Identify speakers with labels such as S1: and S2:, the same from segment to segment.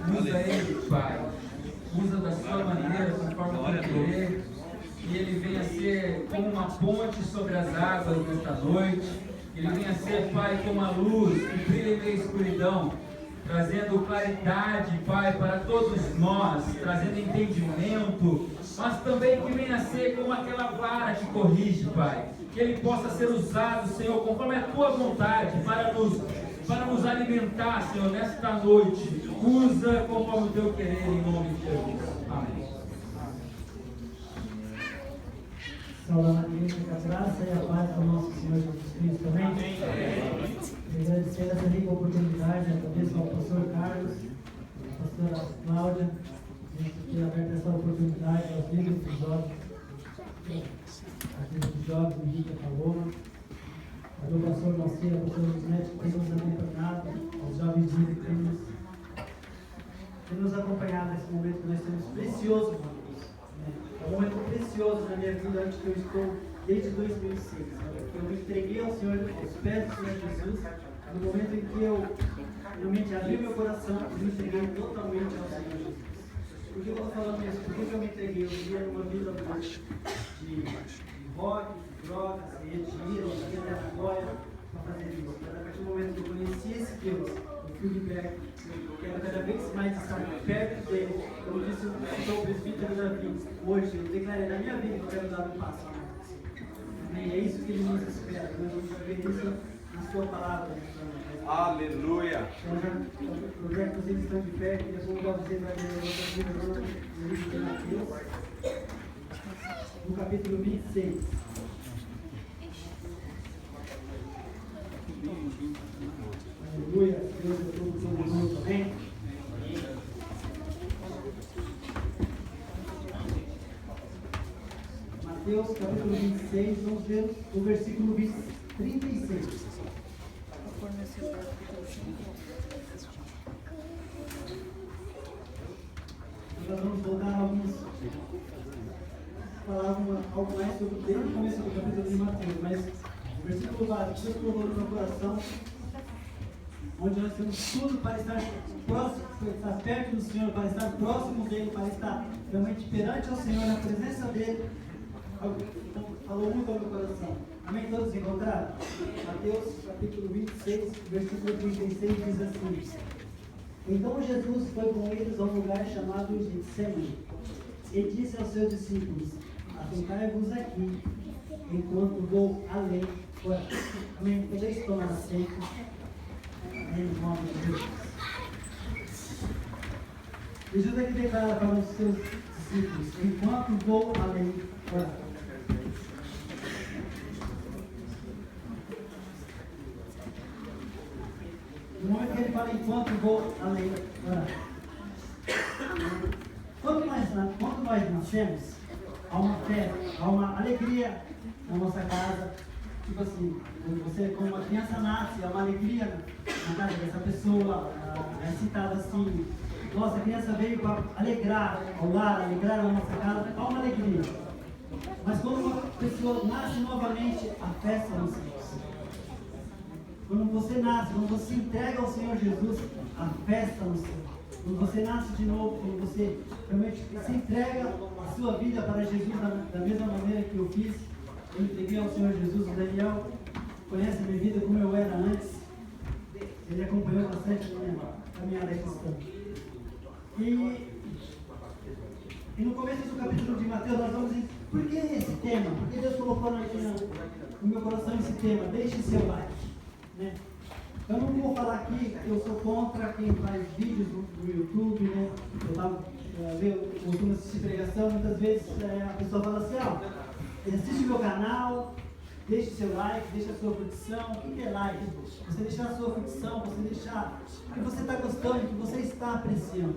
S1: Usa ele, Pai. Usa da sua maneira, conforme o teu querer. Que ele venha ser como uma ponte sobre as águas nesta noite. Que ele venha ser, Pai, como a luz que brilha em meio à escuridão, trazendo claridade, Pai, para todos nós, trazendo entendimento, mas também que venha ser como aquela vara que corrige, Pai. Que ele possa ser usado, Senhor, conforme a tua vontade, para nos alimentar, Senhor, nesta noite. Usa conforme o teu querer, em nome de Jesus. Amém.
S2: Saudar a igreja, que a graça e a paz do nosso Senhor Jesus Cristo. Amém? E agradecer essa rica oportunidade, agradeço ao pastor Carlos, à pastora Cláudia, por ter aberto essa oportunidade aos líderes dos jovens, o Henrique Paloma, ao meu pastor Malceira, ao pastor Luiz, que tem nos acompanhado, aos jovens líderes que nos acompanhado nesse momento que nós temos precioso, é um momento precioso na minha vida, onde eu estou desde 2006. Eu me entreguei ao Senhor, aos pés do Senhor Jesus, no momento em que eu realmente abri meu coração e me entreguei totalmente ao Senhor Jesus. Por que eu estou falando isso? Por que eu me entreguei? Eu vivia numa vida de rock, de drogas, de retiro, de vergonha para fazer isso. Mas a partir do momento que eu conheci esse Deus, eu fui liberto, eu quero cada vez mais estar perto dele. Como disse o seu presbítero Davi, hoje eu declarei na minha vida que eu quero dar um passo. Amém? É isso que ele nos espera. Nós vamos ver isso na sua palavra.
S3: Aleluia!
S2: Os projetos eles estão de pé, e depois eu vou dizer para ele no livro de Mateus, no capítulo 26. Aleluia! Deus é todo mundo, amém? Mateus capítulo 26, vamos ver o versículo 36. Nós vamos voltar falar algo mais sobre desde o começo do capítulo de Mateus, mas o versículo básico, Deus colocou no meu coração, onde nós temos tudo para estar próximo, para estar perto do Senhor, para estar próximo dele, para estar realmente perante ao Senhor, na presença dele. Falou muito ao meu coração. Amém? Todos encontraram? Mateus capítulo 26, versículo 36 diz assim: Então Jesus foi com eles a um lugar chamado Getsemane e disse aos seus discípulos: Assentai-vos aqui, enquanto vou além. Amém? Podeis tomar assento. Em nome de Jesus. Jesus aqui declara para os seus discípulos: enquanto vou além. No momento que ele fala enquanto vou além, quando nós nascemos, há uma festa, há uma alegria na nossa casa. Tipo assim, quando uma criança nasce, há uma alegria na casa dessa pessoa, é citado assim: nossa, a criança veio para alegrar ao lar, alegrar a nossa casa, há uma alegria. Mas quando uma pessoa nasce novamente, a festa não se faz. Quando você nasce, quando você entrega ao Senhor Jesus, a festa no céu. Quando você nasce de novo, quando você realmente se entrega a sua vida para Jesus da mesma maneira que eu fiz, eu entreguei ao Senhor Jesus. O Daniel conhece a minha vida como eu era antes. Ele acompanhou bastante a minha caminhada cristã. E no começo do capítulo de Mateus, nós vamos dizer: por que esse tema? Por que Deus colocou no meu coração esse tema? Deixe seu like. Né? Eu não vou falar aqui que eu sou contra quem faz vídeos no YouTube, né? Eu estava ouvindo assistir pregação, muitas vezes a pessoa fala assim: assiste meu canal, deixe seu like, deixe a sua curtição. O que é like? Você deixar a sua curtição, você deixar o que você está gostando, o que você está apreciando.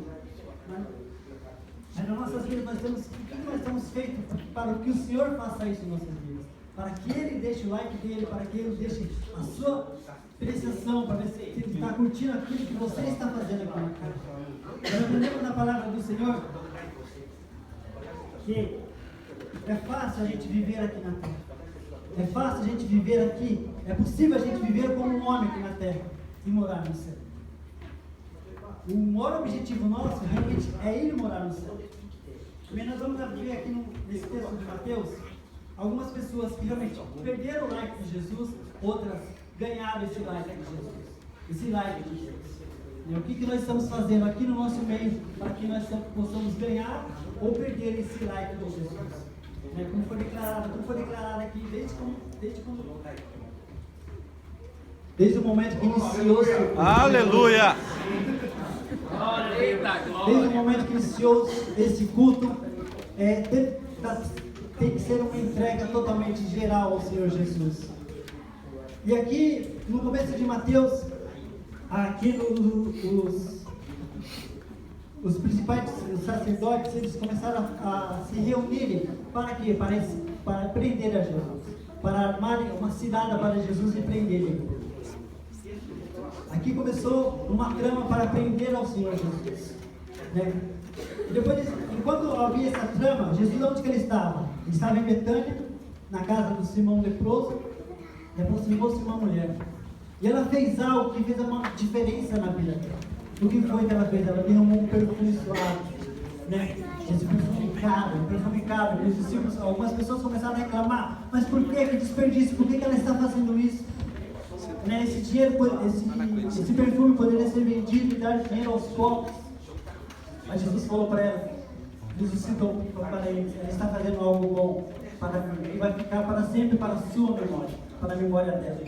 S2: Mas nas nossas vidas o que nós estamos feitos para que o Senhor faça isso em nossas vidas? Para que Ele deixe o like dele, para que Ele deixe a sua apreciação, para ver se Ele está curtindo aquilo que você está fazendo aqui na casa. Nós aprendemos na palavra do Senhor que é fácil a gente viver aqui na terra. É fácil a gente viver aqui. É possível a gente viver como um homem aqui na terra e morar no céu. o maior objetivo nosso realmente é Ele morar no céu. Também nós vamos ver aqui nesse texto de Mateus, algumas pessoas que realmente perderam o like de Jesus, outras ganharam esse like de Jesus. Esse like de Jesus. E o que nós estamos fazendo aqui no nosso meio para que nós possamos ganhar ou perder esse like de Jesus? Como foi declarado aqui desde o momento que iniciou-se.
S4: Aleluia!
S2: Desde o momento que iniciou esse culto, tem que ser uma entrega totalmente geral ao Senhor Jesus. E aqui, no começo de Mateus, aqui os principais sacerdotes, eles começaram a se reunirem para quê? Para prender a Jesus, para armarem uma cilada para Jesus e prenderem. Aqui começou uma trama para prender ao Senhor Jesus. E depois, enquanto havia essa trama, Jesus, onde que ele estava? Ele estava em Betânia, na casa do Simão leproso, e aproximou-se uma mulher. E ela fez algo que fez uma diferença na vida dela. O que foi que ela fez? Ela derramou um perfume suave. Esse perfume caro. Os discípulos, algumas pessoas começaram a reclamar. Mas por que desperdício? Por que ela está fazendo isso? Esse dinheiro, esse perfume poderia ser vendido e dar dinheiro aos pobres. Mas Jesus falou para ela, Jesus citou para ele, ela está fazendo algo bom, que vai ficar para sempre para a sua memória, para a memória dela.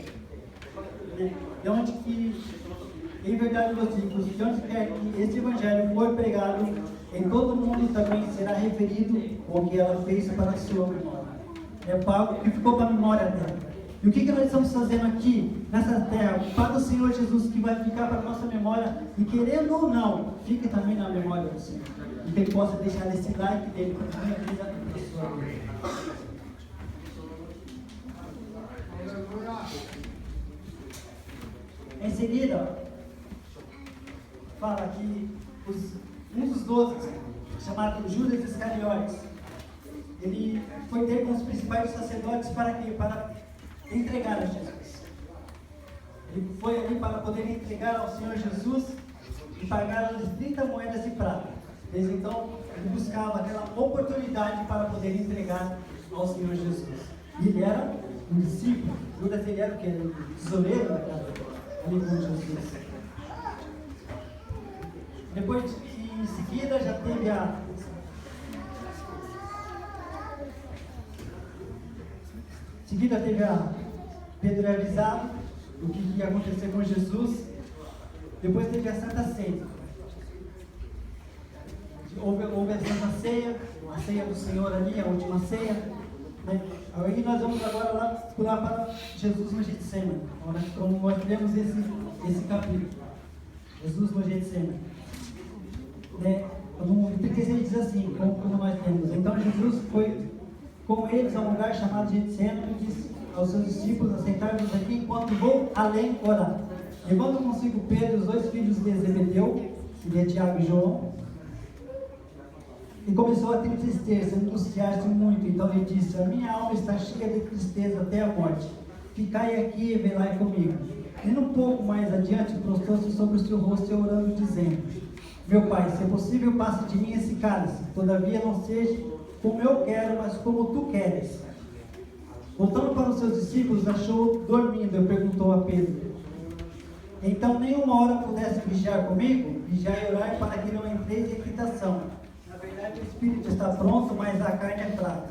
S2: De onde que, em verdade, meus filhos, de onde quer que esse evangelho for pregado, em todo mundo também será referido o que ela fez para a sua memória. Algo que ficou para a memória dela. E o que nós estamos fazendo aqui, nessa terra, para o Senhor Jesus, que vai ficar para a nossa memória, e querendo ou não, fique também na memória do Senhor. E que Ele possa deixar esse like dele para a minha vida e a sua vida. Em seguida, fala que um dos 12, chamado Judas Iscariotes, ele foi ter com os principais sacerdotes para quê? Para entregar a Jesus. Ele foi ali para poder entregar ao Senhor Jesus e pagar as 30 moedas de prata. Desde então, ele buscava aquela oportunidade para poder entregar ao Senhor Jesus. E ele era um discípulo. Judas, ele era o quê? O tesoureiro da casa ali com Jesus. Depois, em seguida, já teve Pedro avisado do que ia acontecer com Jesus. Depois teve a Santa Ceia. Houve a Santa Ceia, a ceia do Senhor ali, a última ceia. Aí nós vamos agora lá para Jesus no Getsemane, como nós lemos esse capítulo. Jesus no Getsemane. No 36 diz assim, como nós temos. Então Jesus foi com eles a um lugar chamado Getsemane e disse aos seus discípulos: assentai-vos aqui enquanto vou além orar. Levando consigo Pedro e os 2 filhos de Zebedeu, que é Tiago e João, e começou a entristecer-se, a angustiar-se muito. Então ele disse: a minha alma está cheia de tristeza até a morte. Ficai aqui e velai comigo. E um pouco mais adiante prostrou-se sobre o seu rosto e orando, dizendo: meu Pai, se é possível, passe de mim esse cálice. Todavia não seja como eu quero, mas como tu queres. Voltando para os seus discípulos, achou dormindo e perguntou a Pedro: então nenhuma hora pudesse vigiar comigo? Vigiai e orai para que não entreis em tentação. Na verdade, o espírito está pronto, mas a carne é fraca.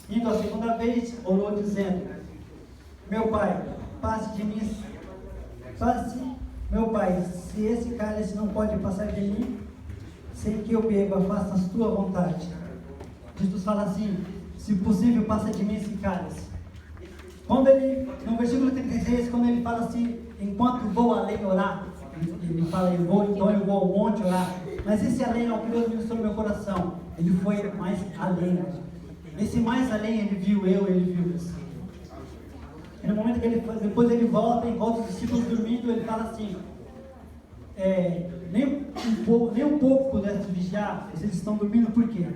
S2: Indo a segunda vez, orou dizendo: meu Pai, meu Pai, se esse cálice não pode passar de mim, sem que eu beba, faça a tua vontade. Jesus fala assim: se possível, passa de mim esse cálice. No versículo 36, quando ele fala assim, enquanto vou além orar, ele fala, eu vou ao monte orar. Mas esse além é o que Deus ministrou no meu coração. Ele foi mais além. Esse mais além, ele viu você. E no momento que depois ele volta, encontra os discípulos dormindo, ele fala assim: nem um pouco pudesse vigiar, vocês estão dormindo por quê?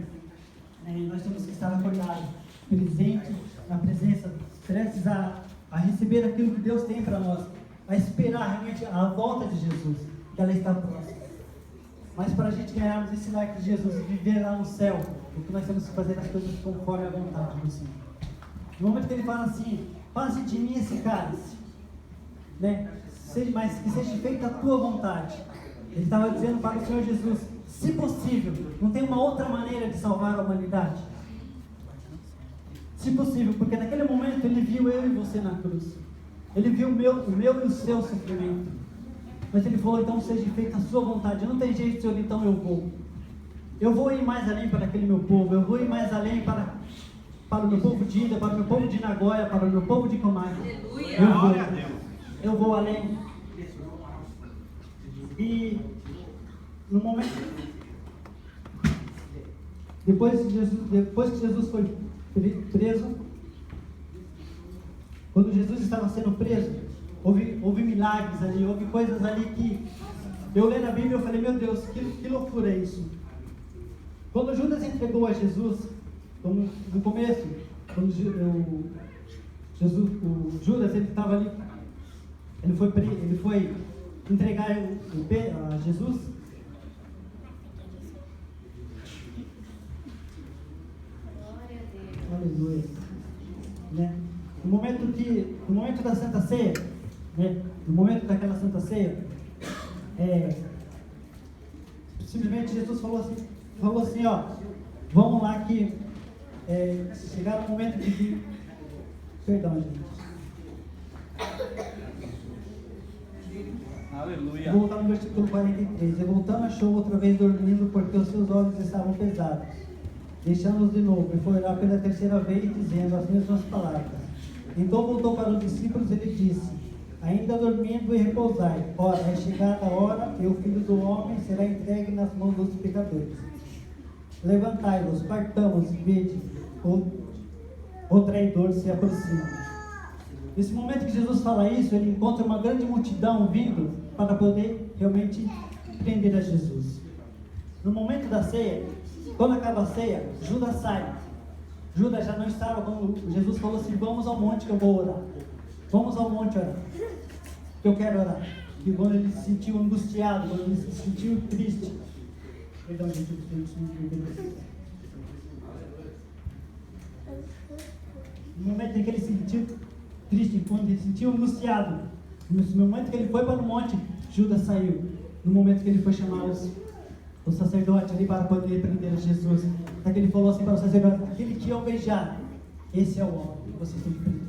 S2: Nós temos que estar acordados, presentes na presença, prestes a receber aquilo que Deus tem para nós, a esperar realmente a volta de Jesus. que ela está próxima. Mas para a gente ganharmos esse like de Jesus e viver lá no céu, o que nós temos que fazer as coisas conforme a vontade do Senhor. No momento que ele fala assim, faze de mim esse cálice, né? Mas que seja feita a tua vontade. Ele estava dizendo para o Senhor Jesus, se possível, não tem uma outra maneira de salvar a humanidade? Se possível, porque naquele momento ele viu eu e você na cruz. Ele viu o meu e o seu sofrimento. Mas ele falou, então seja feita a sua vontade. Não tem jeito, Senhor, então eu vou. Eu vou ir mais além para aquele meu povo. Eu vou ir mais além para o meu povo de Ida, para o meu povo de Nagoya, para o meu povo de Komai. Eu vou além. E no momento, depois que Jesus foi preso, quando Jesus estava sendo preso, houve milagres ali, houve coisas ali que eu lendo a Bíblia eu falei, meu Deus, que loucura é isso. Quando Judas entregou a Jesus, no começo, quando o Judas ele estava ali, ele foi entregar a Jesus. Aleluia. Né? No momento da Santa Ceia, né? No momento daquela Santa Ceia, simplesmente Jesus falou assim, ó, vamos lá que chegar o momento de perdão, gente.
S3: Aleluia.
S2: Vou voltar no versículo 43. E voltando, achou outra vez dormindo, porque os seus olhos estavam pesados. Deixando-os de novo, e foi orar pela terceira vez, dizendo as mesmas palavras. Então voltou para os discípulos e lhe disse, ainda dormindo e repousai. Ora, é chegada a hora, e o Filho do Homem será entregue nas mãos dos pecadores. Levantai-vos, partamos, vede, o traidor se aproxima. Nesse momento que Jesus fala isso, ele encontra uma grande multidão vindo para poder realmente prender a Jesus. No momento da ceia, quando acaba a ceia, Judas sai. Judas já não estava quando Jesus falou assim, vamos ao monte que eu vou orar. Vamos ao monte orar. Que eu quero orar. E quando ele se sentiu angustiado, quando ele se sentiu triste. Perdão, gente, no momento em que ele se sentiu triste, quando ele se sentiu angustiado, no momento que ele foi para o monte, Judas saiu. No momento que ele foi chamar o sacerdote ali para poder prender a Jesus, até que ele falou assim para o sacerdote, aquele que eu beijar, esse é o homem que vocês têm que prender.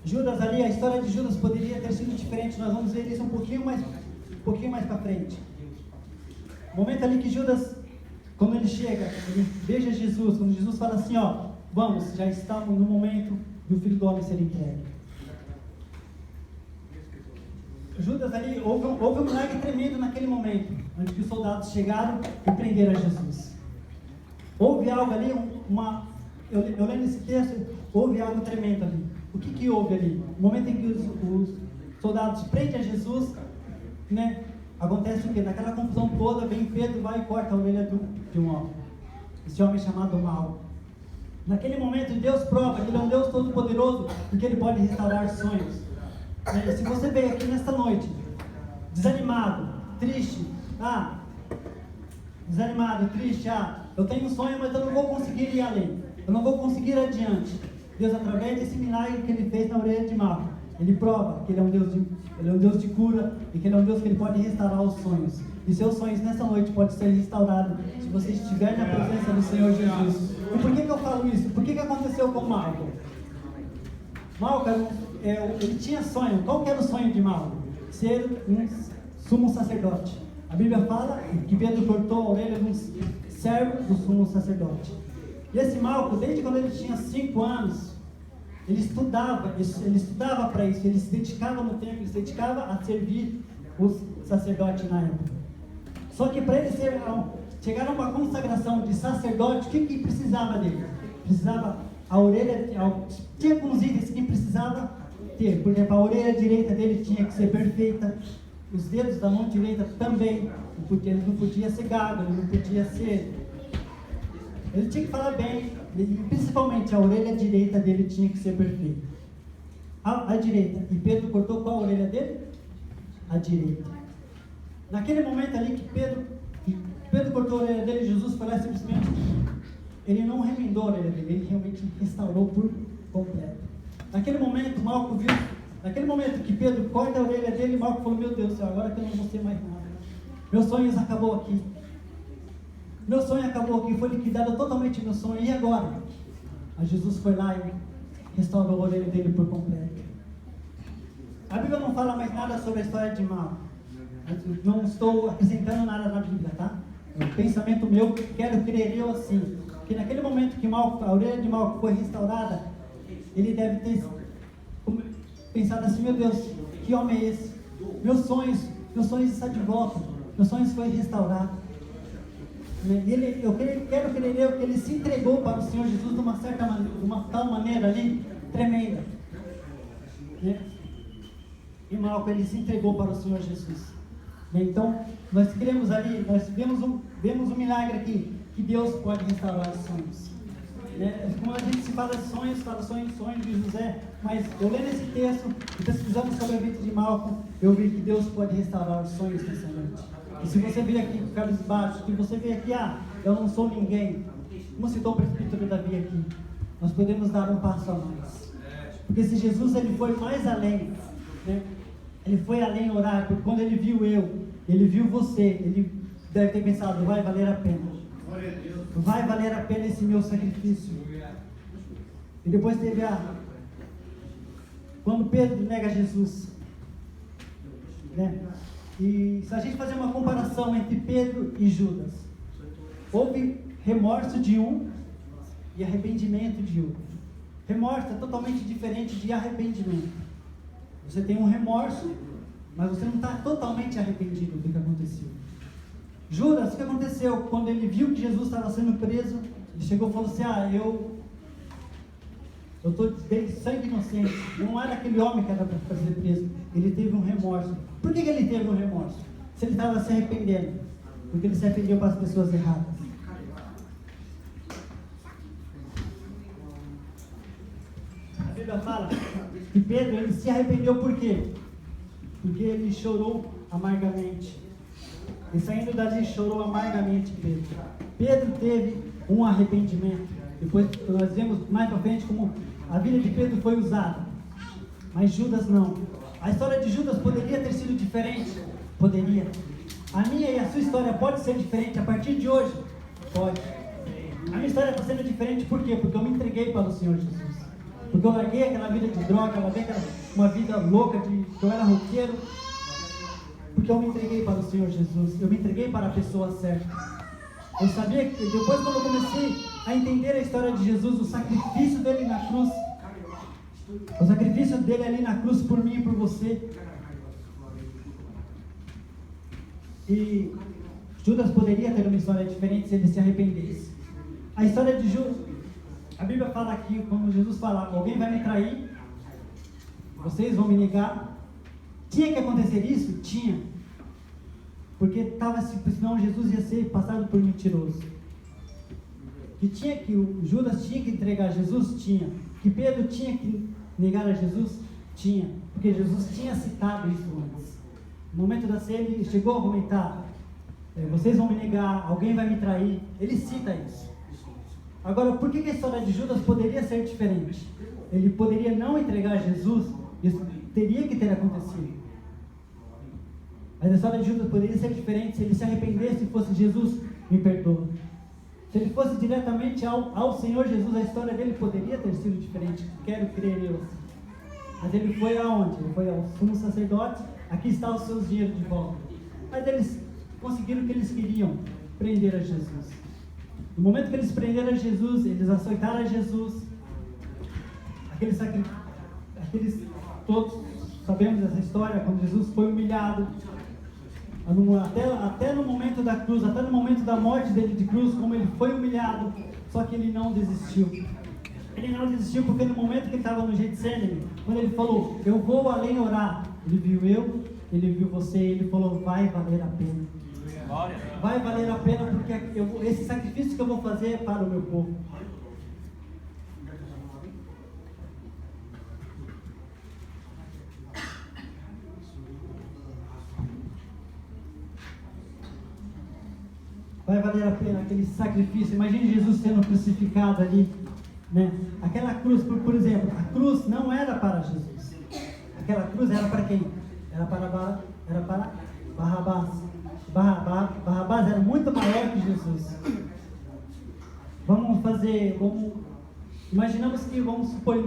S2: Judas ali, a história de Judas poderia ter sido diferente, nós vamos ver isso um pouquinho mais para frente. O momento ali que Judas, quando ele chega, ele beija Jesus, quando Jesus fala assim, ó, vamos, já estamos no momento do Filho do Homem ser entregue. Judas ali, houve um milagre tremendo naquele momento, onde os soldados chegaram e prenderam a Jesus. Houve algo ali, eu lendo esse texto, houve algo tremendo ali. O que houve ali? No momento em que os soldados prendem a Jesus, né, acontece o quê? Naquela confusão toda, vem Pedro, vai e corta a orelha de um homem. Esse homem chamado Mal. Naquele momento, Deus prova que Ele é um Deus todo-poderoso, porque Ele pode restaurar sonhos. Se você veio aqui nesta noite, desanimado, triste, eu tenho um sonho, mas eu não vou conseguir ir além, eu não vou conseguir ir adiante. Deus, através desse milagre que Ele fez na orelha de Mal, Ele prova que Ele é um Deus de cura e que Ele é um Deus que Ele pode restaurar os sonhos. E seus sonhos nessa noite podem ser restaurados se você estiver na presença do Senhor Jesus. E por que eu falo isso? Por que aconteceu com Malco? Malco, ele tinha sonho. Qual que era o sonho de Malco? Ser um sumo sacerdote. A Bíblia fala que Pedro cortou a orelha de um servo do sumo sacerdote. E esse Malco, desde quando ele tinha 5 anos, ele estudava para isso, ele se dedicava no templo, ele se dedicava a servir os sacerdotes na época. Só que para ele chegar a uma consagração de sacerdote, o que precisava dele? Precisava a orelha, tinha alguns itens que precisava ter. Por exemplo, a orelha direita dele tinha que ser perfeita, os dedos da mão direita também, porque ele não podia ser gago, ele não podia ser... Ele tinha que falar bem, e principalmente a orelha direita dele tinha que ser perfeita. A direita. E Pedro cortou qual a orelha dele? à direita. Naquele momento ali que Pedro cortou a orelha dele, Jesus foi lá simplesmente, ele não remendou a orelha dele, ele realmente restaurou por completo. Naquele momento, Malco viu, naquele momento que Pedro corta a orelha dele, Malco falou, meu Deus do céu, agora que eu não vou ser mais nada. Meu sonho acabou aqui. Meu sonho acabou aqui, foi liquidado totalmente meu sonho, e agora? Mas Jesus foi lá e restaurou a orelha dele por completo. A Bíblia não fala mais nada sobre a história de Malco. Não estou acrescentando nada na Bíblia, tá? É um pensamento meu, quero crer eu assim, que naquele momento que a orelha de Malco foi restaurada, ele deve ter pensado assim, meu Deus, que homem é esse? Meus sonhos estão de volta, meus sonhos foi restaurado. Eu quero crer eu que ele se entregou para o Senhor Jesus de uma certa maneira, de uma tal maneira ali, tremenda. Né? E Malco, ele se entregou para o Senhor Jesus. Então, nós cremos ali, nós vemos um milagre aqui, que Deus pode restaurar os sonhos. Como a gente se fala de sonhos de José, mas eu lendo esse texto, e pesquisando sobre a vida de Malco, eu vi que Deus pode restaurar os sonhos nessa noite. E se você vir aqui com cabisbaixo, se você vir aqui, eu não sou ninguém, como citou o presbítero Davi aqui, nós podemos dar um passo a mais. Porque se Jesus ele foi mais além, né? Ele foi além orar, porque quando ele viu ele viu você, ele deve ter pensado, vai valer a pena. Vai valer a pena esse meu sacrifício. E depois teve quando Pedro nega Jesus, né? E se a gente fazer uma comparação entre Pedro e Judas, houve remorso de um e arrependimento de outro. Remorso é totalmente diferente de arrependimento. Você tem um remorso, mas você não está totalmente arrependido do que aconteceu. Judas, o que aconteceu? Quando ele viu que Jesus estava sendo preso, ele chegou e falou assim, eu estou de sangue inocente, não era aquele homem que era para ser preso. Ele teve um remorso. Por que ele teve um remorso? Se ele estava se arrependendo, porque ele se arrependeu para as pessoas erradas. A Bíblia fala que Pedro ele se arrependeu por quê? Porque ele chorou amargamente. E saindo dali chorou amargamente Pedro. Pedro teve um arrependimento. Depois nós vemos mais para frente como a vida de Pedro foi usada. Mas Judas não. A história de Judas poderia ter sido diferente? Poderia. A minha e a sua história pode ser diferente a partir de hoje? Pode. A minha história está sendo diferente por quê? Porque eu me entreguei para o Senhor Jesus. Porque eu larguei aquela vida de droga, eu larguei uma vida louca que eu era roqueiro. Porque eu me entreguei para o Senhor Jesus. Eu me entreguei para a pessoa certa. Eu sabia que depois, quando eu comecei a entender a história de Jesus, o sacrifício dele na cruz, o sacrifício dele ali na cruz por mim e por você. E Judas poderia ter uma história diferente se ele se arrependesse. A história de Judas, a Bíblia fala aqui, como Jesus fala, alguém vai me trair, vocês vão me negar. Tinha que acontecer isso? Tinha. Porque senão Jesus ia ser passado por mentiroso. Que o Judas tinha que entregar Jesus? Tinha. Que Pedro tinha que negar a Jesus? Tinha. Porque Jesus tinha citado isso antes. No momento da ceia ele chegou a comentar, vocês vão me negar, alguém vai me trair. Ele cita isso. Agora, por que a história de Judas poderia ser diferente? Ele poderia não entregar Jesus, isso teria que ter acontecido. Mas a história de Judas poderia ser diferente se ele se arrependesse e fosse Jesus, me perdoa. Se ele fosse diretamente ao Senhor Jesus, a história dele poderia ter sido diferente. Quero crer eu assim. Mas ele foi aonde? Ele foi ao sumo sacerdote, aqui está os seus dinheiros de volta. Mas eles conseguiram o que eles queriam, prender a Jesus. No momento que eles prenderam a Jesus, eles açoitaram a Jesus. Todos sabemos dessa história, quando Jesus foi humilhado. Até no momento da cruz, até no momento da morte dele de cruz, como ele foi humilhado, só que ele não desistiu. Ele não desistiu porque no momento que ele estava no Getsemane, quando ele falou, eu vou além orar, ele viu ele viu você, ele falou, vai valer a pena. Vai valer a pena porque esse sacrifício que eu vou fazer é para o meu povo. vai valer a pena aquele sacrifício. Imagine Jesus sendo crucificado ali, né? Aquela cruz, por exemplo, a cruz não era para Jesus. Aquela cruz era para quem? Era para Barrabás. Barrabás era muito maior que Jesus. Imaginamos que, vamos supor,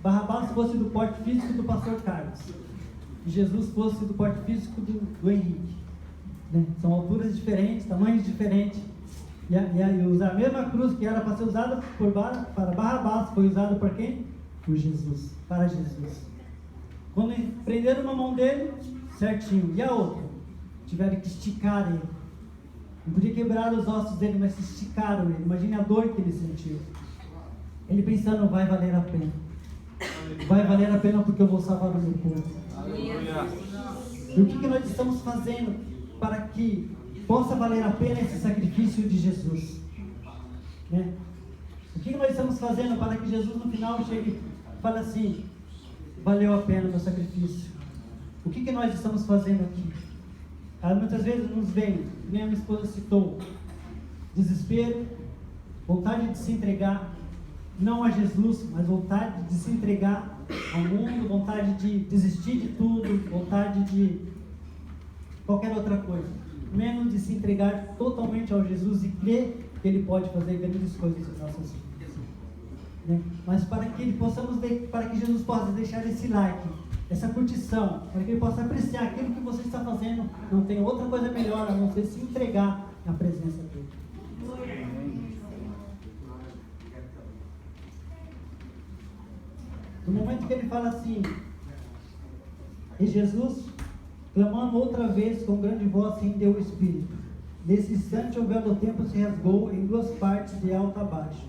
S2: Barrabás fosse do porte físico do pastor Carlos e Jesus fosse do porte físico do Henrique, né? São alturas diferentes, tamanhos diferentes, e a mesma cruz que era para ser usada para Barrabás foi usada por quem? Por Jesus, para Jesus. Quando prenderam uma mão dele, certinho, e a outra? Tiveram que esticar ele. Não podia quebrar os ossos dele, mas esticaram ele. Imagine a dor que ele sentiu. Ele pensando, vai valer a pena. Vai valer a pena porque eu vou salvar o meu povo. E o que nós estamos fazendo para que possa valer a pena esse sacrifício de Jesus? Né? O que nós estamos fazendo para que Jesus no final chegue e fale assim, valeu a pena o meu sacrifício? O que nós estamos fazendo aqui? Muitas vezes nos vem, como a minha esposa citou, desespero, vontade de se entregar, não a Jesus, mas vontade de se entregar ao mundo, vontade de desistir de tudo, vontade de qualquer outra coisa, menos de se entregar totalmente ao Jesus e crer que Ele pode fazer grandes coisas em nossas vidas, né? Mas para que Jesus possa deixar esse like, essa curtição, para que Ele possa apreciar aquilo que você está fazendo, não tem outra coisa melhor a não ser se entregar na presença dEle. No momento que ele fala assim, e Jesus, clamando outra vez com grande voz, rendeu o espírito. Nesse instante o véu do templo se rasgou em duas partes, de alto a baixo.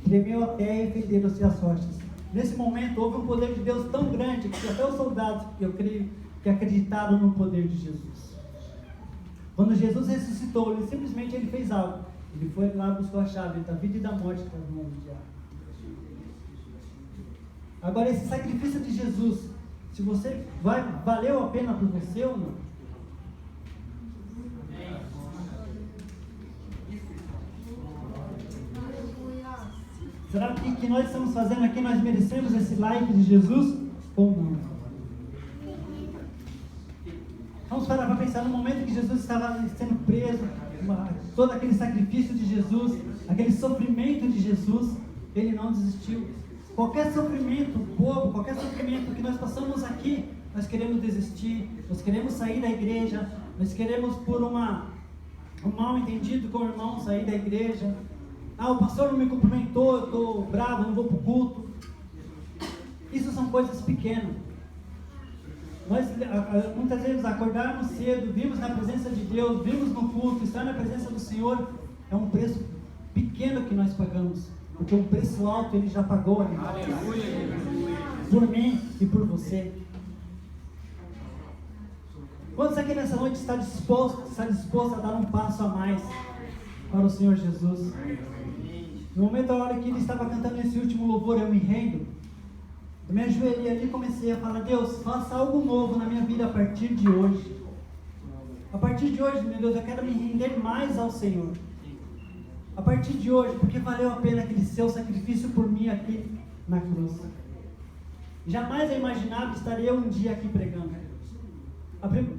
S2: Tremeu a terra e fenderam-se as rochas. Nesse momento houve um poder de Deus tão grande que até os soldados, eu creio, que acreditaram no poder de Jesus. Quando Jesus ressuscitou, ele fez algo. Ele foi lá, buscou a chave da vida e da morte para o mundo do diabo. Agora, esse sacrifício de Jesus, se você valeu a pena por você ou não? Será que o que nós estamos fazendo aqui, nós merecemos esse like de Jesus ou não? Vamos parar para pensar no momento que Jesus estava sendo preso, todo aquele sacrifício de Jesus, aquele sofrimento de Jesus, Ele não desistiu. Qualquer sofrimento bobo, qualquer sofrimento que nós passamos aqui, nós queremos desistir, nós queremos sair da igreja, nós queremos por um mal entendido com o irmão sair da igreja. O pastor não me cumprimentou, eu estou bravo, não vou para o culto. Isso são coisas pequenas. Nós muitas vezes acordarmos cedo, vimos na presença de Deus, vimos no culto, estar na presença do Senhor, é um preço pequeno que nós pagamos. Porque um preço alto Ele já pagou ali. Por mim e por você. Quantos aqui nessa noite está disposto a dar um passo a mais para o Senhor Jesus? No momento, da hora que Ele estava cantando esse último louvor, eu me rendo, eu me ajoelhei ali e comecei a falar, Deus, faça algo novo na minha vida a partir de hoje. A partir de hoje, meu Deus, eu quero me render mais ao Senhor. A partir de hoje, porque valeu a pena aquele seu sacrifício por mim aqui na cruz. Jamais eu imaginava que estaria um dia aqui pregando.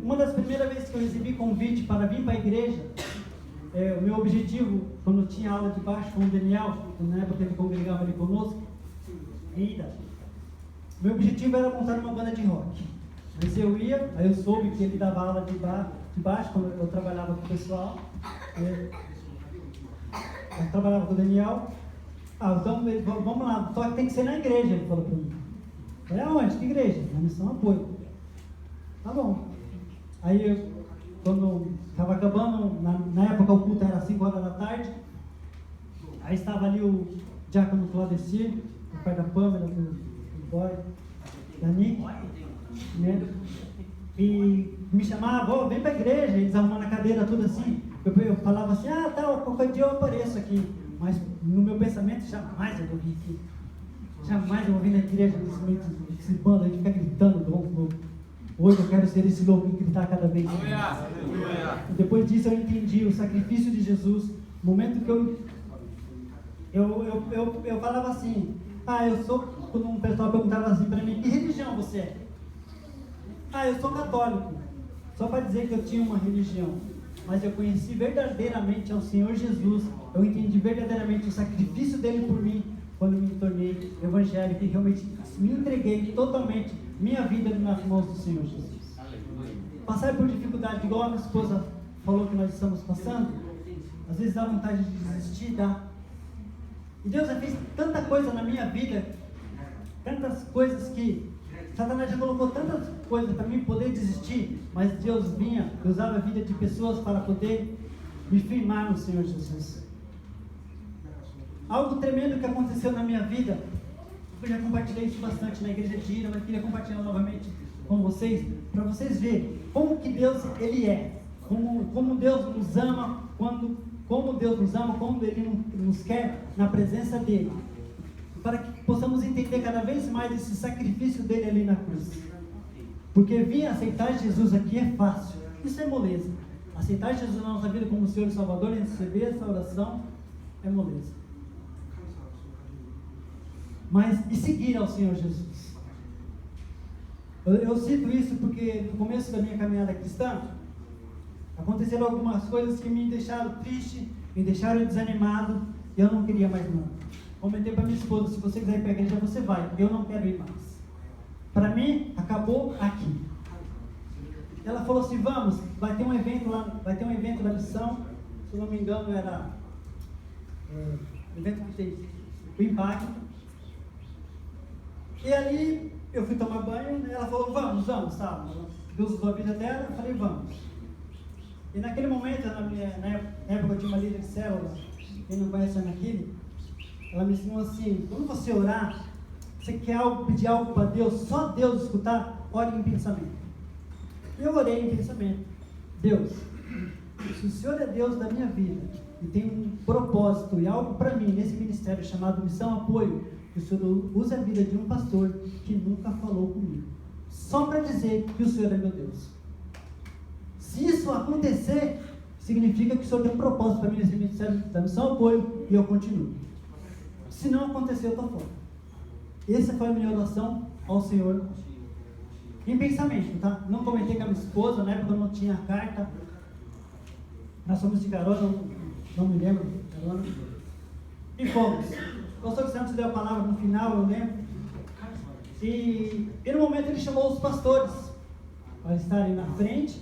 S2: Uma das primeiras vezes que eu recebi convite para vir para a igreja, o meu objetivo, quando eu tinha aula de baixo com o Daniel, na época ele congregava ali conosco, meu objetivo era montar uma banda de rock. Mas eu ia, aí eu soube que ele dava aula de baixo, quando eu trabalhava com o pessoal. Eu trabalhava com o Daniel. Então vamos lá, só que tem que ser na igreja, ele falou para mim. Eu falei, aonde? Que igreja? Na Missão Apoio. Tá bom. Aí quando estava acabando, na época o culto era 5 horas da tarde, aí estava ali o diácono Claudecir, o pai da Pâmela, do boy, da Nick, né? E me chamava, vem para a igreja, eles arrumando a cadeira, tudo assim. Eu falava assim, qualquer dia eu apareço aqui. Mas no meu pensamento, jamais eu vou vir aqui. Jamais eu vou vir na igreja, esse bando aí, ficar gritando, Hoje eu quero ser esse louco e gritar cada vez mais.
S3: Aleluia.
S2: E depois disso eu entendi o sacrifício de Jesus. No momento que eu falava assim, quando um pessoal perguntava assim para mim, que religião você é? Eu sou católico. Só para dizer que eu tinha uma religião. Mas eu conheci verdadeiramente ao Senhor Jesus. Eu entendi verdadeiramente o sacrifício dele por mim, quando me tornei evangélico e realmente me entreguei totalmente minha vida nas mãos do Senhor Jesus. Passar por dificuldade, igual a minha esposa falou que nós estamos passando, às vezes dá vontade de desistir, dá. E Deus já fez tanta coisa na minha vida, tantas coisas que Satanás já colocou tantas coisas para mim poder desistir, mas Deus vinha e usava a vida de pessoas para poder me firmar no Senhor Jesus. Algo tremendo que aconteceu na minha vida, eu já compartilhei isso bastante na igreja de Ira, mas queria compartilhar novamente com vocês, para vocês verem como que Deus ele é, como Deus nos ama, como Deus nos ama, como Ele nos quer na presença dEle, para que possamos entender cada vez mais esse sacrifício dEle ali na cruz. Porque vir aceitar Jesus aqui é fácil, isso é moleza. Aceitar Jesus na nossa vida como Senhor e Salvador e receber essa oração é moleza. Mas e seguir ao Senhor Jesus? Eu cito isso porque no começo da minha caminhada cristã aconteceram algumas coisas que me deixaram triste, me deixaram desanimado e eu não queria mais nada. Comentei para minha esposa, se você quiser ir para a igreja você vai, eu não quero ir mais. Para mim, acabou aqui. Ela falou assim, vamos, vai ter um evento lá, vai ter um evento da missão, se não me engano era o evento que tem o Impacto. E ali eu fui tomar banho, né? Ela falou, vamos, sabe? Deus usou a vida dela, eu falei, vamos. E naquele momento, na época eu tinha uma líder de célula, quem não conhece a Ana Kili, ela me ensinou assim, quando você orar, você quer pedir algo para Deus, só Deus escutar, ore em pensamento. Eu orei em pensamento, Deus, se o Senhor é Deus da minha vida, e tem um propósito e algo para mim nesse ministério chamado Missão Apoio, que o Senhor usa a vida de um pastor que nunca falou comigo, só para dizer que o Senhor é meu Deus. Se isso acontecer, significa que o Senhor tem um propósito para mim nesse ministério da Missão Apoio e eu continuo. Se não acontecer, eu estou fora. Essa foi a minha oração ao Senhor em pensamento, tá? Não comentei com a minha esposa, na época eu não tinha carta. Nós fomos de carona, não me lembro, carona. E fomos. O pastor Santos deu a palavra no final, eu lembro. E no momento ele chamou os pastores para estarem na frente,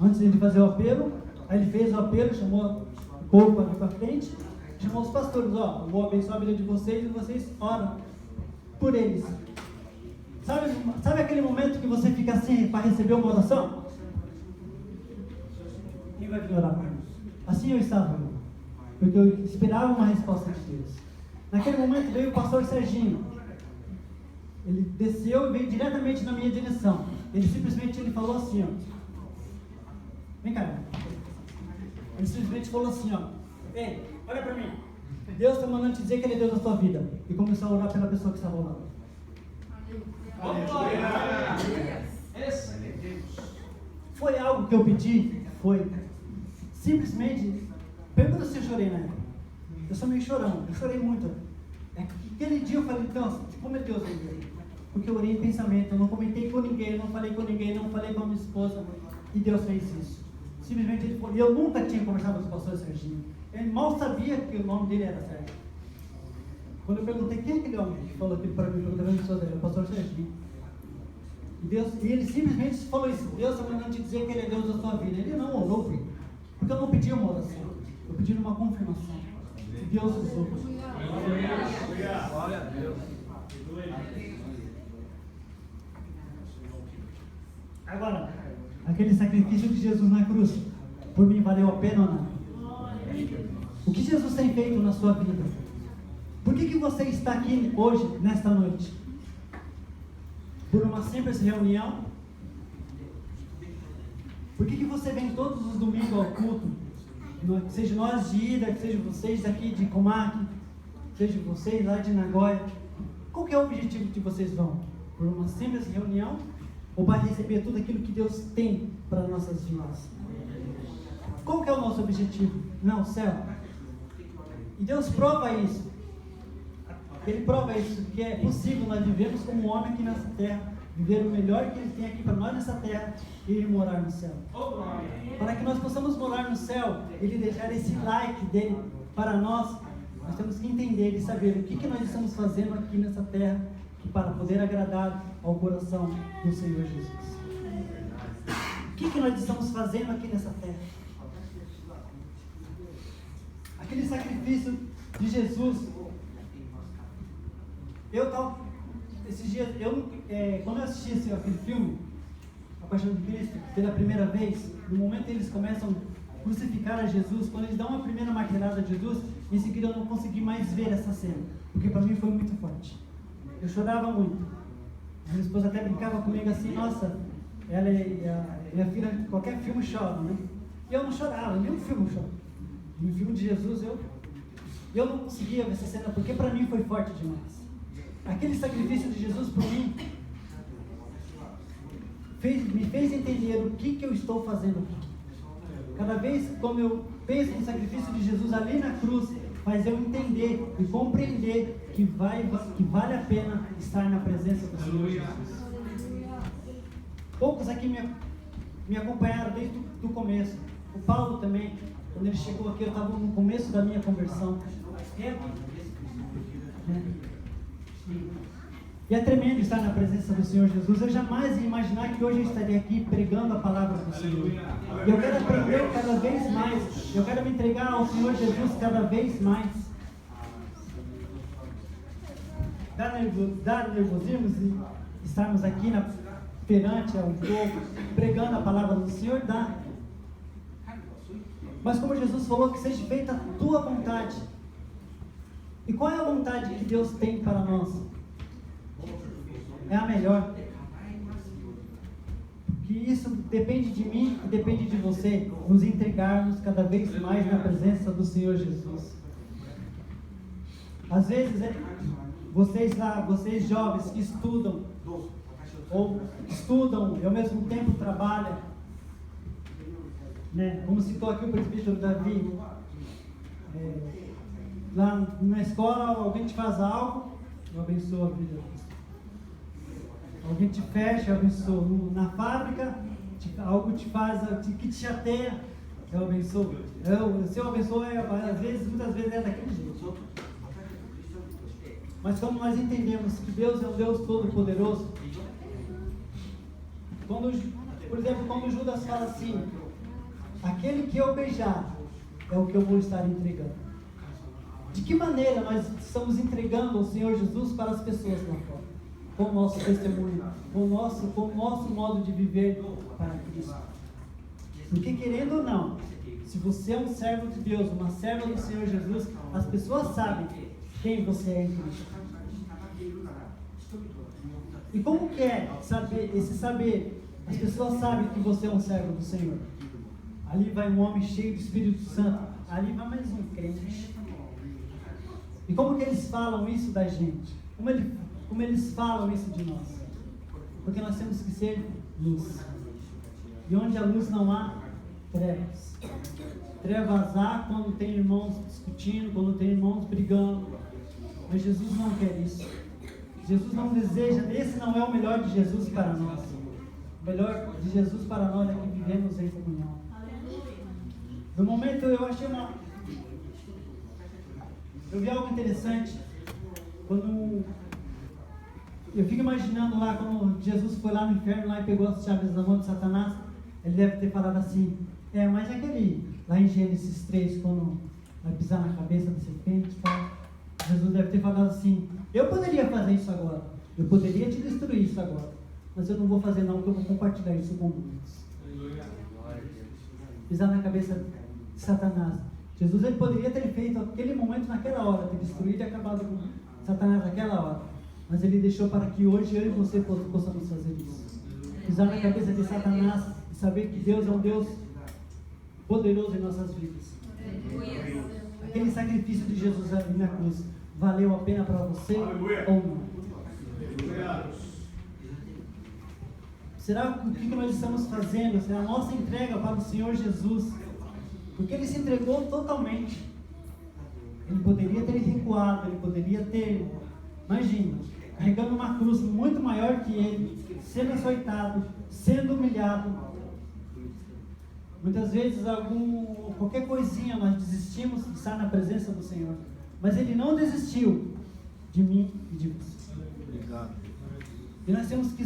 S2: antes de ele fazer o apelo. Aí ele fez o apelo, chamou o povo para vir para frente, chamou os pastores, eu vou abençoar a vida de vocês e vocês oram por eles. Sabe aquele momento que você fica assim para receber uma oração? Quem vai vir orar por mim? Assim eu estava, porque eu esperava uma resposta de Deus. Naquele momento veio o pastor Serginho. Ele desceu e veio diretamente na minha direção. Ele simplesmente falou assim, vem cá. Ele simplesmente falou assim, ei, olha para mim. Deus está mandando te dizer que Ele é Deus da sua vida. E começou a orar pela pessoa que estava lá. Foi algo que eu pedi? Foi. Simplesmente, pergunta se eu chorei na época. Eu sou meio chorão, eu chorei muito. Aquele dia eu falei, Deus, como é Deus aí? Porque eu orei em pensamento, eu não comentei com ninguém, eu não falei com ninguém, não falei com a minha esposa. E Deus fez isso. Simplesmente ele falou, e eu nunca tinha conversado com o pastor Serginho. Ele mal sabia que o nome dele era Sérgio. Quando eu perguntei, quem é aquele homem que falou aquilo para mim, perguntei a minha esposa dele, o pastor Serginho. E ele simplesmente falou isso, Deus está mandando te dizer que Ele é Deus da sua vida. Ele não orou por mim, porque eu não pedi uma oração, eu pedi uma confirmação. E Deus usou.
S3: Glória a Deus.
S2: Agora, aquele sacrifício de Jesus na cruz, por mim valeu a pena ou não? O que Jesus tem feito na sua vida? Por que você está aqui hoje, nesta noite? Por uma simples reunião? Por que você vem todos os domingos ao culto? Seja nós de Ida, seja vocês daqui de Comac, seja vocês lá de Nagoya. Qual que é o objetivo que vocês vão? Por uma simples reunião? ou para receber tudo aquilo que Deus tem para nossas vidas. Qual que é o nosso objetivo? Não, o céu. E Deus prova isso. Ele prova isso, que é possível nós vivermos como um homem aqui nessa terra, viver o melhor que Ele tem aqui para nós nessa terra e ir morar no céu. Para que nós possamos morar no céu, Ele deixar esse like dele para nós temos que entender e saber o que nós estamos fazendo aqui nessa terra para poder agradar ao coração do Senhor Jesus. O que nós estamos fazendo aqui nessa terra? Aquele sacrifício de Jesus. Esses dias, quando eu assisti aquele filme, A Paixão de Cristo, pela primeira vez, no momento que eles começam a crucificar a Jesus, quando eles dão uma primeira martelada a Jesus, em seguida eu não consegui mais ver essa cena, porque para mim foi muito forte. Eu chorava muito. A minha esposa até brincava comigo assim, nossa, ela e a minha filha, qualquer filme chora, né? E eu não chorava, nenhum filme eu choro. No filme de Jesus eu não conseguia ver essa cena, porque para mim foi forte demais. Aquele sacrifício de Jesus por mim me fez entender o que eu estou fazendo aqui. Cada vez como eu penso no sacrifício de Jesus ali na cruz, faz eu entender e compreender que vale a pena estar na presença do Senhor Jesus. Poucos aqui me acompanharam desde o começo. O Paulo também, quando ele chegou aqui, eu estava no começo da minha conversão. E é tremendo estar na presença do Senhor Jesus. Eu jamais ia imaginar que hoje eu estaria aqui pregando a palavra do Senhor. E eu quero aprender cada vez mais. Eu quero me entregar ao Senhor Jesus cada vez mais. Dá nervosismo e estarmos aqui perante ao povo, pregando a palavra do Senhor, dá. Mas como Jesus falou, que seja feita a tua vontade. E qual é a vontade que Deus tem para nós? É a melhor. Que isso depende de mim e depende de você, nos entregarmos cada vez mais na presença do Senhor Jesus. Às vezes, vocês jovens que estudam, ou estudam e ao mesmo tempo trabalham, né? Como citou aqui o presbítero Davi, lá na escola alguém te faz algo, eu abençoo a vida. Alguém te fecha, eu abençoo. Na fábrica, algo te faz, que te chateia, eu abençoo. Se eu abençoo, muitas vezes é daquele jeito. Mas como nós entendemos que Deus é um Deus todo-poderoso, por exemplo, quando Judas fala assim, aquele que eu beijar é o que eu vou estar entregando. De que maneira nós estamos entregando o Senhor Jesus para as pessoas lá fora? Com o nosso testemunho, com o nosso modo de viver para Cristo. Porque querendo ou não, se você é um servo de Deus, uma serva do Senhor Jesus, as pessoas sabem quem você é em Cristo. E como que é esse saber? As pessoas sabem que você é um servo do Senhor. Ali vai um homem cheio do Espírito Santo. Ali vai mais um crente. E como que eles falam isso da gente? Como eles falam isso de nós? Porque nós temos que ser luz. E onde a luz não há, trevas. Trevas há quando tem irmãos discutindo, quando tem irmãos brigando. Mas Jesus não quer isso. Jesus não deseja, esse não é o melhor de Jesus para nós. O melhor de Jesus para nós é que vivemos em comunhão. No momento eu vi algo interessante. Quando eu fico imaginando lá, quando Jesus foi lá no inferno lá e pegou as chaves da mão de Satanás, ele deve ter falado assim, mas aquele, lá em Gênesis 3, quando vai pisar na cabeça da serpente, Jesus deve ter falado assim, eu poderia fazer isso agora, eu poderia te destruir isso agora, mas eu não vou fazer não, porque eu vou compartilhar isso com muitos. Pisar na cabeça de Satanás. Jesus ele poderia ter feito aquele momento naquela hora, ter destruído e acabado com Satanás naquela hora. Mas ele deixou para que hoje eu e você possamos fazer isso. Pisar na cabeça de Satanás e saber que Deus é um Deus poderoso em nossas vidas. Aquele sacrifício de Jesus ali na cruz, valeu a pena para você ou não? Será o que nós estamos fazendo? Será a nossa entrega para o Senhor Jesus? Porque Ele se entregou totalmente. Ele poderia ter recuado, Ele poderia ter, imagina, carregando uma cruz muito maior que Ele, sendo açoitado, sendo humilhado. Muitas vezes, qualquer coisinha, nós desistimos de estar na presença do Senhor. Mas Ele não desistiu de mim e de você.
S3: Obrigado.
S2: E nós temos que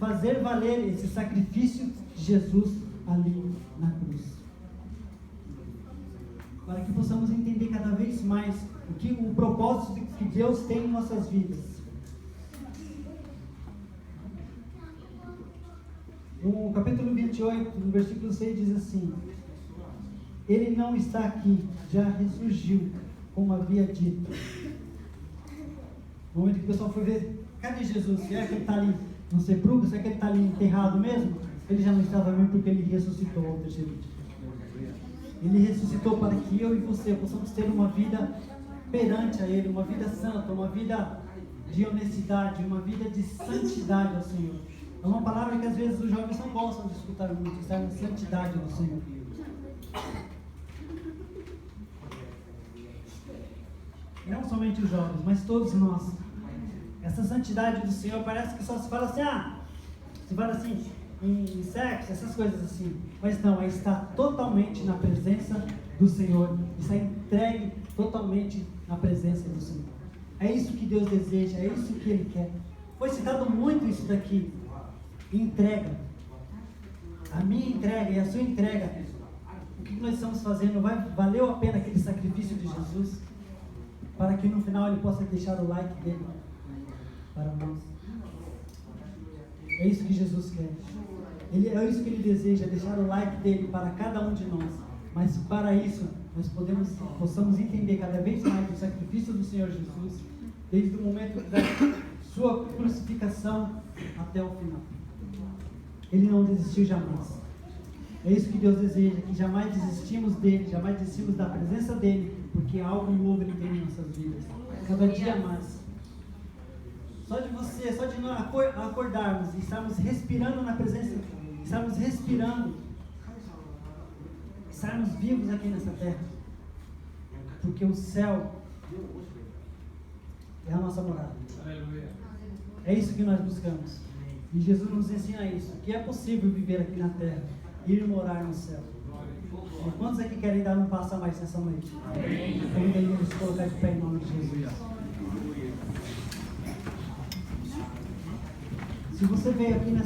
S2: fazer valer esse sacrifício de Jesus ali na cruz. Para que possamos entender cada vez mais o propósito que Deus tem em nossas vidas. No capítulo 28, no versículo 6, diz assim: Ele não está aqui, já ressurgiu, como havia dito. No momento que o pessoal foi ver, cadê Jesus? Será que ele está ali no sepulcro? Será que ele está ali enterrado mesmo? Ele já não estava mesmo, porque ele ressuscitou ao terceiro dia. Ele ressuscitou para que eu e você possamos ter uma vida perante a Ele, uma vida santa, uma vida de honestidade, uma vida de santidade ao Senhor. É uma palavra que às vezes os jovens não gostam de escutar muito, estar na santidade do Senhor. Não somente os jovens, mas todos nós. Essa santidade do Senhor parece que só se fala assim, em sexo, essas coisas assim. Mas não, é estar totalmente na presença do Senhor. Estar entregue totalmente na presença do Senhor. É isso que Deus deseja, é isso que Ele quer. Foi citado muito isso daqui. Entrega. A minha entrega e a sua entrega. O que nós estamos fazendo? Valeu a pena aquele sacrifício de Jesus? Para que no final Ele possa deixar o like dele para nós. É isso que Jesus quer. É isso que Ele deseja, deixar o like dele para cada um de nós. Mas para isso, nós possamos entender cada vez mais o sacrifício do Senhor Jesus, desde o momento da sua crucificação até o final. Ele não desistiu jamais. É isso que Deus deseja, que jamais desistimos dele, jamais desistimos da presença dele, porque algo novo Ele tem em nossas vidas. Cada dia mais. Só de nós acordarmos e estarmos respirando na presença, estarmos vivos aqui nessa terra. Porque o céu é a nossa morada. É isso que nós buscamos. E Jesus nos ensina isso, que é possível viver aqui na terra e ir morar no céu. E quantos aqui querem dar um passo a mais nessa noite? Convido a nos colocar de pé em nome de Jesus. Se você veio aqui nessa